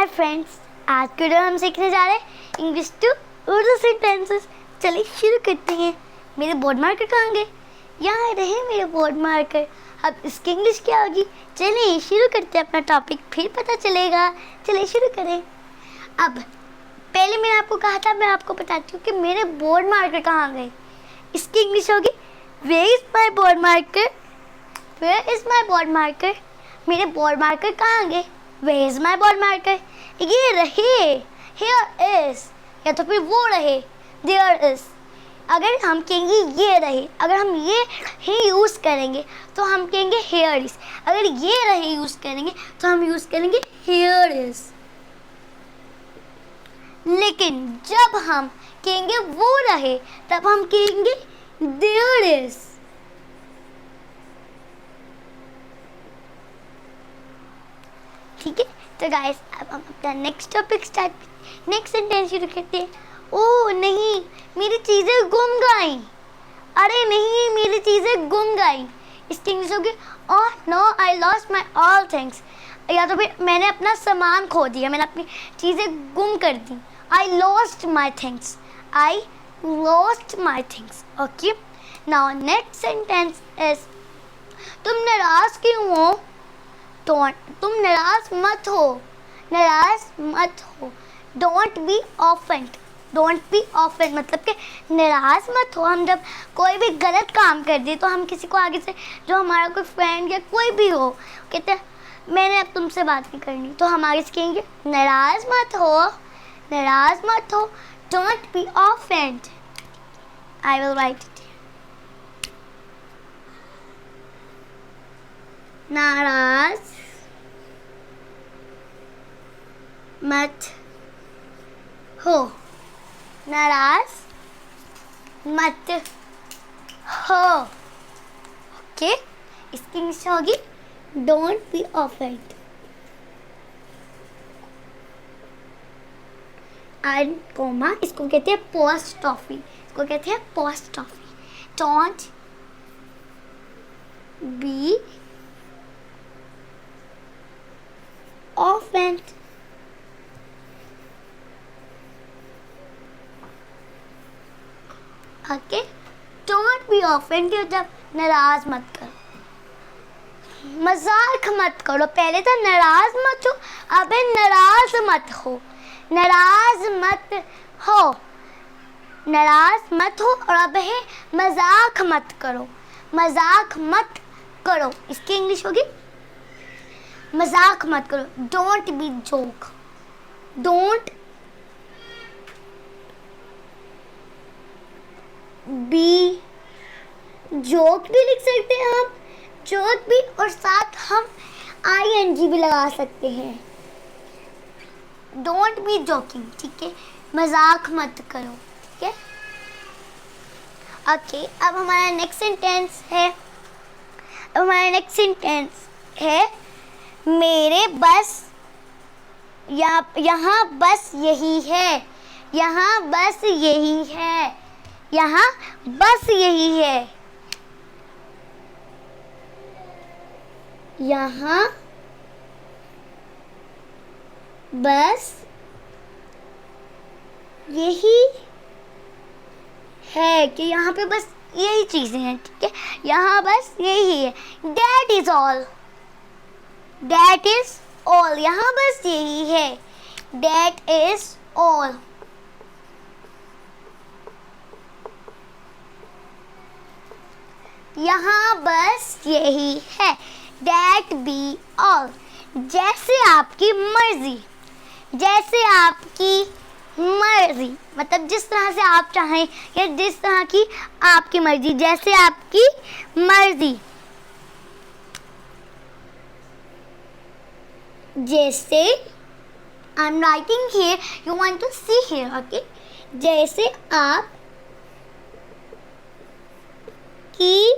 Hi friends, आज के video हम सीखने जा रहे हैं इंग्लिश टू उर्दू सेंटेंसेस। चलिए शुरू करते हैं। मेरे बोर्ड मार्कर कहाँ गए? यहाँ रहे मेरे बोर्ड मार्कर। अब इसकी इंग्लिश क्या होगी? चलिए शुरू करते हैं अपना टॉपिक, फिर पता चलेगा। चलिए शुरू करें। अब पहले मैंने आपको कहा था, मैं आपको बताती हूँ कि मेरे बोर्ड मार्कर कहाँ गए। इसकी इंग्लिश होगी where is my board marker. Where is my board marker. मेरे बोर्ड मार्कर कहाँ गए? Where is my board marker? ये रहे, here is, या तो फिर वो रहे, there is। अगर हम कहेंगे ये रहे, अगर हम ये ही यूज़ करेंगे तो हम कहेंगे here is। अगर ये रहे यूज़ करेंगे तो हम यूज़ करेंगे here is। लेकिन जब हम कहेंगे वो रहे तब हम कहेंगे there is। ठीक है, तो गाइस अब हम अपना नेक्स्ट टॉपिक नेक्स्ट सेंटेंस शुरू करते हैं। ओह नहीं, मेरी चीज़ें गुम गई। अरे नहीं, मेरी चीज़ें गुम गई। इसकी इंग्लिश होगी oh no I lost my all things. या तो फिर मैंने अपना सामान खो दिया, मैंने अपनी चीज़ें गुम कर दी। I lost my things. I lost my things. Okay, now next sentence is तुम नाराज़ क्यों हो? तुम नाराज मत हो, नाराज मत हो। Don't be offend. Don't be offend मतलब कि नाराज मत हो। हम जब कोई भी गलत काम कर दे तो हम किसी को आगे से, जो हमारा कोई फ्रेंड या कोई भी हो, कहते हैं मैंने अब तुमसे बात नहीं करनी, तो हम आगे से कहेंगे नाराज मत हो, नाराज मत हो। Don't be offend. I will write it. नाराज मत हो, नाराज मत हो। ओके, इसकी इंग्लिश होगी don't be offend. And comma इसको कहते हैं पोस्ट ऑफी। इसको कहते हैं apostrophe. Don't be offend. Okay, don't be offend जब नाराज मत करो, मजाक मत करो। पहले तो नाराज मत हो, अब नाराज मत हो। नाराज मत हो, नाराज मत हो, और अब है मजाक मत करो, मजाक मत करो। इसकी इंग्लिश होगी मजाक मत करो। Don't be joke. Don't be joke भी लिख सकते हैं हम, जोक भी, और साथ हम ING भी लगा सकते हैं। डोंट बी जोकिंग, ठीक है, मजाक मत करो। ठीक है, ओके, अब हमारा नेक्स्ट सेंटेंस है मेरे बस यहाँ बस यही है। यहाँ बस यही है। यहाँ बस यही है। यहाँ बस यही है, कि यहाँ पे बस यही चीजें हैं। ठीक है, यहाँ बस यही है। That is all। That is all। यहाँ बस यही है। That is all। यहाँ बस यही है। That be all। जैसे आपकी मर्जी। जैसे आपकी मर्जी मतलब जिस तरह से आप चाहें, या जिस तरह की आपकी मर्जी। जैसे आपकी मर्जी। जैसे I am writing here, you want to see here. Okay, जैसे आप की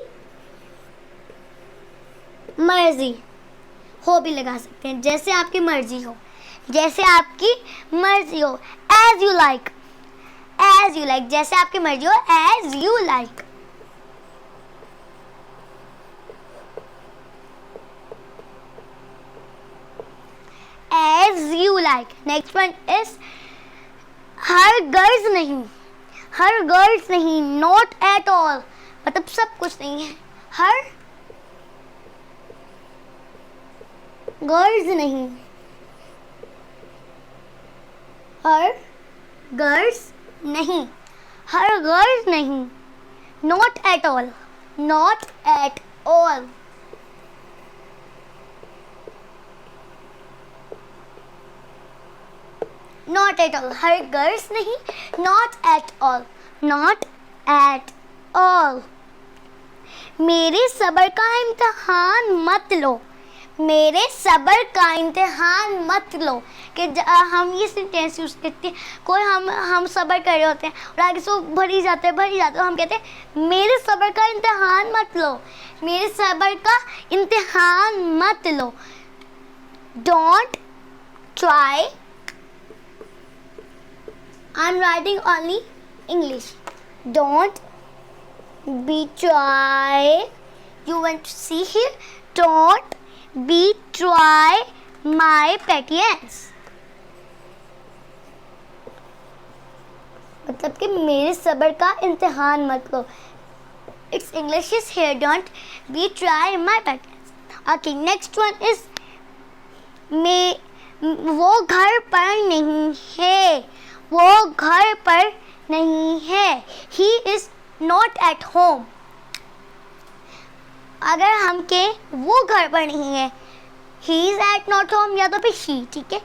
मर्जी हो भी लगा सकते हैं। जैसे आपकी मर्जी हो, जैसे आपकी मर्जी हो। As you like. As you like, जैसे आपकी मर्जी हो, as you like. As you like. like. Next one is her girls नहीं, हर गर्ल्स नहीं, not at all, मतलब सब कुछ नहीं है, हर गर्ल्स नहीं, हर गर्ल्स नहीं, हर गर्ल्स नहीं, not at all, not at all. Not at all, her girls नहीं, not at all, not at all. मेरे सब्र का इम्तिहान मत लो, मेरे सब्र का इम्तिहान मत लो, कि हम ये सेंटेंस यूज़ करते हैं, कोई हम सब्र कर रहे होते हैं और आगे से भरी जाते हैं, हम कहते हैं मेरे सब्र का इम्तिहान मत लो, मेरे सब्र का इम्तिहान मत लो. Don't try. I'm writing only English. Don't be try. You want to see here? Don't be try my patience. मतलब कि मेरे सब्र का इम्तिहान मत लो. Its English is here. Don't be try my patience. Okay, next one is वो घर पर नहीं है, वो घर पर नहीं है. He is not at home. अगर हम के वो घर पर नहीं है, he is at not home या तो फिर she, ठीक है.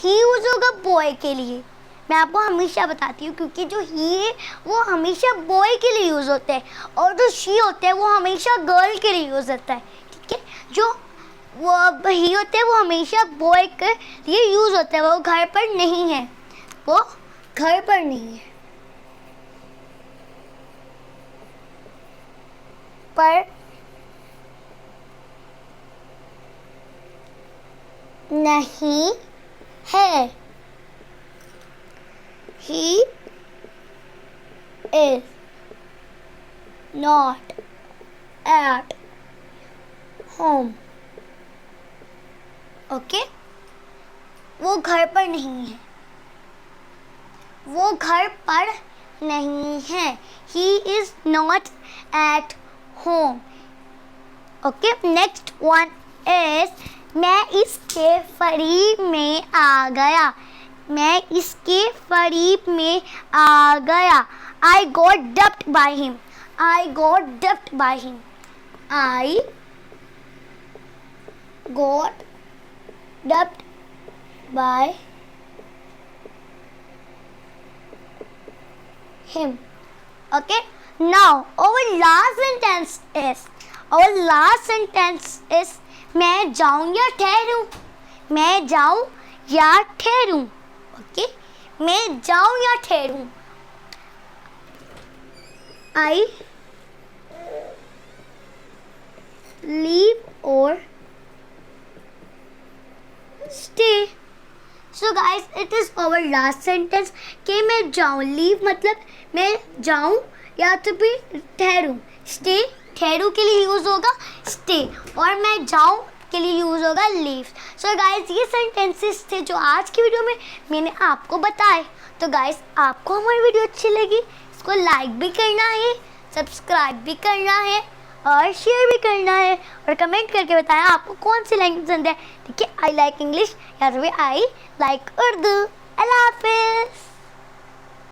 he यूज होगा boy के लिए, मैं आपको हमेशा बताती हूँ, क्योंकि जो he है वो हमेशा boy के लिए यूज़ होता है और जो she होता है वो हमेशा girl के लिए यूज़ होता है, ठीक है. जो वो he होते हैं वो हमेशा boy के लिए यूज़ होता है. वो घर पर नहीं है, वो घर पर नहीं है, पर नहीं है. He is not at home. Okay, वो घर पर नहीं है, वो घर पर नहीं है. He is not at home. Okay, next one is मैं इसके करीब में आ गया, मैं इसके करीब में आ गया. I got dubbed by him. I got dubbed by him. I got dubbed by him. Okay. Now our last sentence is मैं जाऊं या ठहरूं, मैं जाऊं या ठहरूं. ओके, मैं जाऊं या ठहरूं. I leave or stay. So guys, it is our last sentence कि मैं जाऊं. लीव मतलब मैं जाऊं या तो फिर ठहरूं. स्टे ठहरू के लिए यूज़ होगा स्टे, और मैं जाऊं के लिए यूज़ होगा लीव. सो गाइस, ये सेंटेंसेस थे जो आज की वीडियो में मैंने आपको बताए. तो गाइस, आपको हमारी वीडियो अच्छी लगी, इसको लाइक भी करना है, सब्सक्राइब भी करना है और शेयर भी करना है, और कमेंट करके बताया आपको कौन सी लैंग्वेज पसंद है. ठीक है, आई लाइक इंग्लिश या तो फिर आई लाइक उर्दू. अल्लाह हाफिज़.